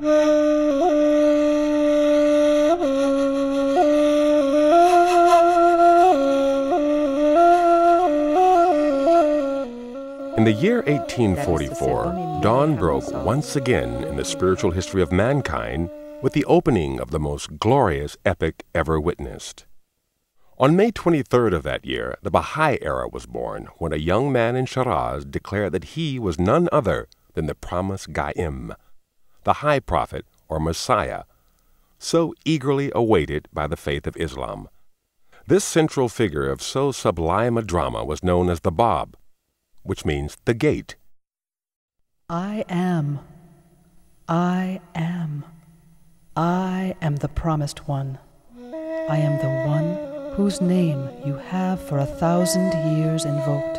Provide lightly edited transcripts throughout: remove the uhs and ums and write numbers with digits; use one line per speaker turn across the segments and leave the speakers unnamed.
In the year 1844, dawn broke once again in the spiritual history of mankind with the opening of the most glorious epic ever witnessed. On May 23rd of that year, the Baha'i era was born, when a young man in Shiraz declared that he was none other than the promised Ghaim, the high prophet or Messiah, so eagerly awaited by the faith of Islam. This central figure of so sublime a drama was known as the Bab, which means the gate.
I am the promised one. I am the one whose name you have for 1,000 years invoked,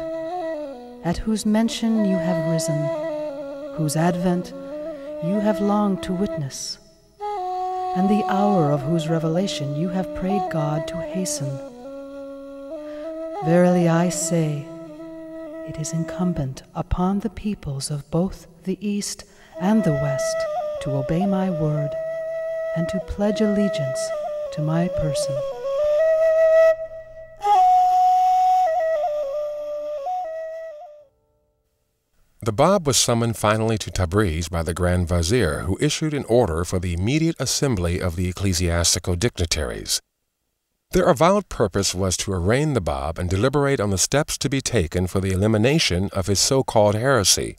at whose mention you have risen, whose advent you have longed to witness, and the hour of whose revelation you have prayed God to hasten. Verily I say, it is incumbent upon the peoples of both the East and the West to obey my word and to pledge allegiance to my person.
The Bab was summoned finally to Tabriz by the Grand Vizier, who issued an order for the immediate assembly of the ecclesiastical dignitaries. Their avowed purpose was to arraign the Bab and deliberate on the steps to be taken for the elimination of his so-called heresy.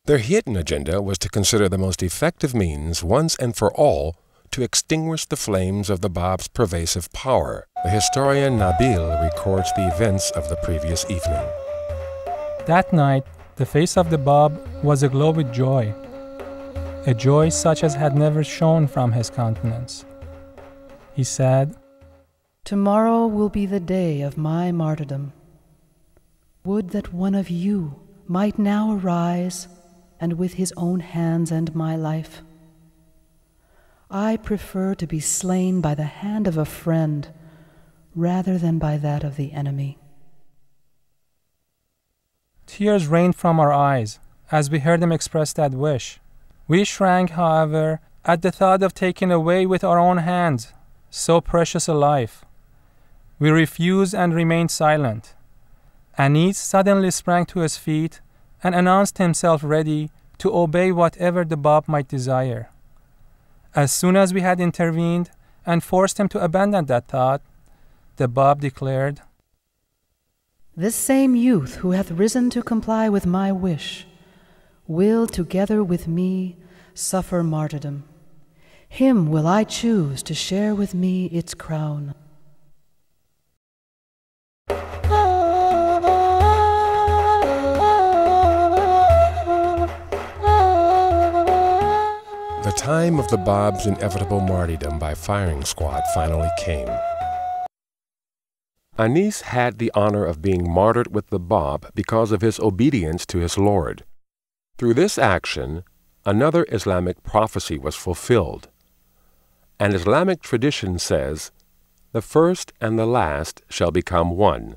Their hidden agenda was to consider the most effective means, once and for all, to extinguish the flames of the Bab's pervasive power. The historian Nabil records the events of the previous evening.
That night, the face of the Bab was aglow with joy, a joy such as had never shone from his countenance. He said,
"Tomorrow will be the day of my martyrdom. Would that one of you might now arise and with his own hands end my life. I prefer to be slain by the hand of a friend rather than by that of the enemy."
Tears rained from our eyes as we heard him express that wish. We shrank, however, at the thought of taking away with our own hands so precious a life. We refused and remained silent. Anis suddenly sprang to his feet and announced himself ready to obey whatever the Bab might desire. As soon as we had intervened and forced him to abandon that thought, the Bab declared,
"This same youth who hath risen to comply with my wish will, together with me, suffer martyrdom. Him will I choose to share with me its crown."
The time of the Bab's inevitable martyrdom by firing squad finally came. Anis had the honor of being martyred with the Bab because of his obedience to his Lord. Through this action, another Islamic prophecy was fulfilled. An Islamic tradition says, "The first and the last shall become one."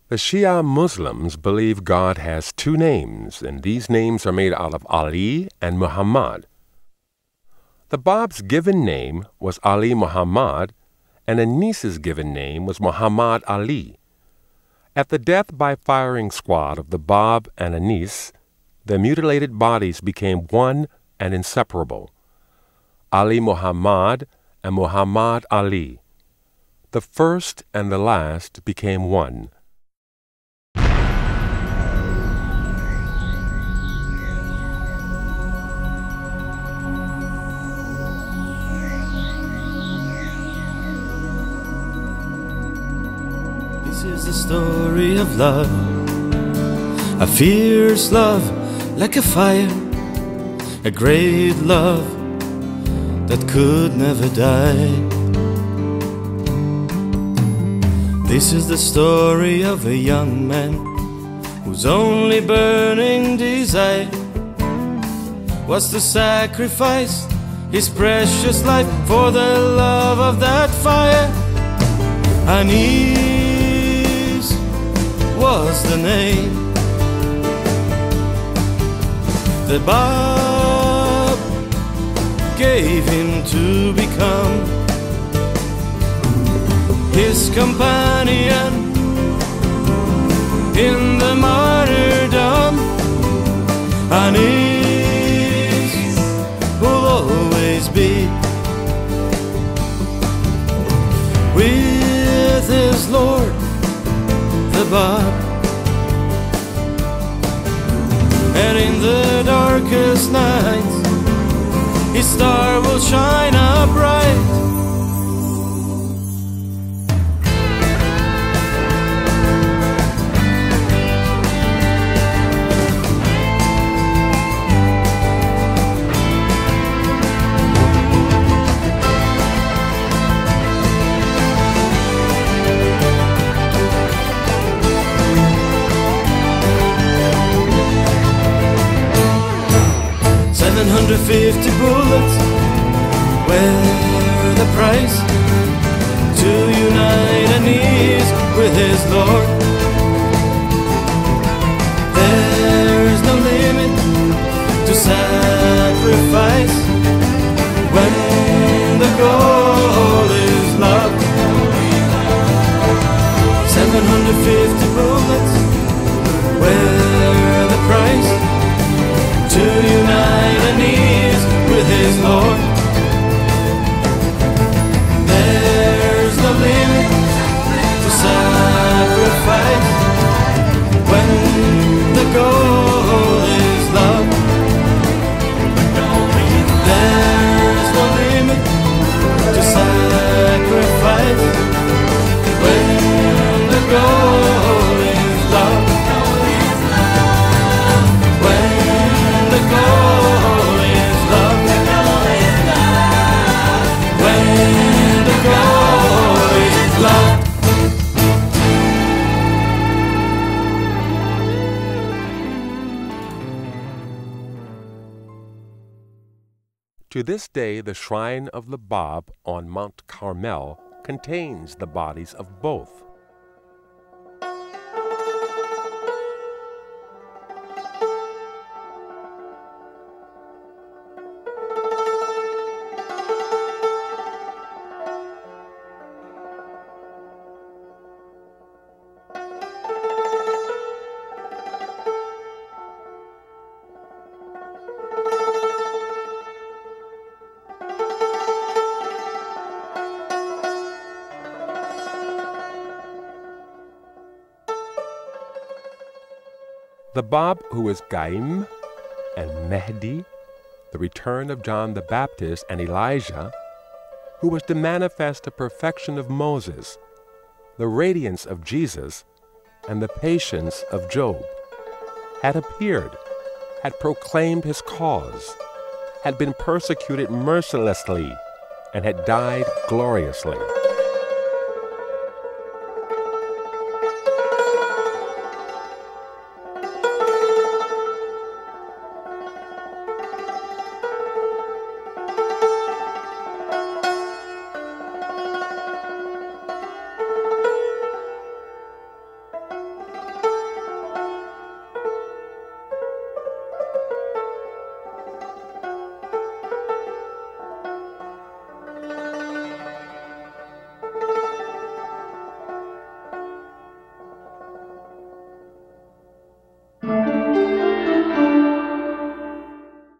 The Shia Muslims believe God has two names, and these names are made out of Ali and Muhammad. The Bab's given name was Ali Muhammad, and Anis's given name was Muhammad Ali. At the death by firing squad of the Bab and Anis, their mutilated bodies became one and inseparable. Ali Muhammad and Muhammad Ali. The first and the last became one.
This is the story of love, a fierce love like a fire, a great love that could never die. This is the story of a young man whose only burning desire was to sacrifice his precious life for the love of that fire. Anis was the name. The Bab become his companion in the martyrdom, and his will always be with his Lord, the Bab. And in the darkest nights, his star will shine up bright. $750 bullets were the price to unite a knees with his Lord. There's no limit to sacrifice when the goal is love. 750 bullets were the price to unite a knees with his Lord. There's no limit to sacrifice when the goal is love. There's no limit to sacrifice when the goal is love. The goal is love. When the goal is love.
To this day, the shrine of the Bab on Mount Carmel contains the bodies of both. The Bab who is Gaim and Mehdi, the return of John the Baptist and Elijah, who was to manifest the perfection of Moses, the radiance of Jesus, and the patience of Job, had appeared, had proclaimed his cause, had been persecuted mercilessly, and had died gloriously.